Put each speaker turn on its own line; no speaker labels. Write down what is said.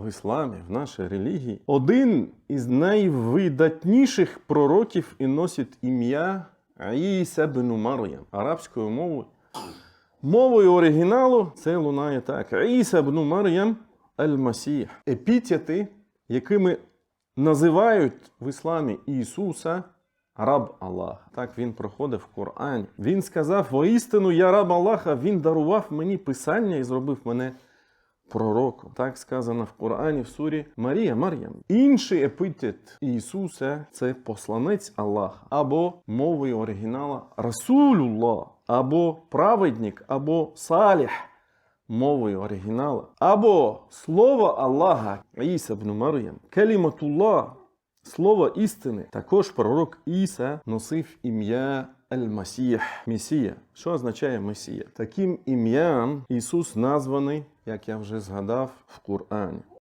в ісламі, в нашій релігії, один із найвидатніших пророків і носить ім'я Іса ібн Мар'ям арабською мовою. Мовою оригіналу це лунає так. Іса ібн Мар'ям аль-Масіх. Епітети, якими називають в ісламі Ісуса раб Аллаха. Так він проходив в Корані. Він сказав: воістину я раб Аллаха, він дарував мені писання і зробив мене пророком. Так сказано в Корані в сурі Мар'ям. Інший епітет Ісуса – це посланець Аллаха, або мовою оригінала Расулуллах, або праведник, або саліх мовою оригіналу, або слово Аллаха Іса ібн Мар'ям, каліматуллах, слово істини. Також пророк Іса носив ім'я Аль-Масіх, Месія. Що означає Месія? Таким ім'ям Ісус названий, як я вже згадав, в Корані.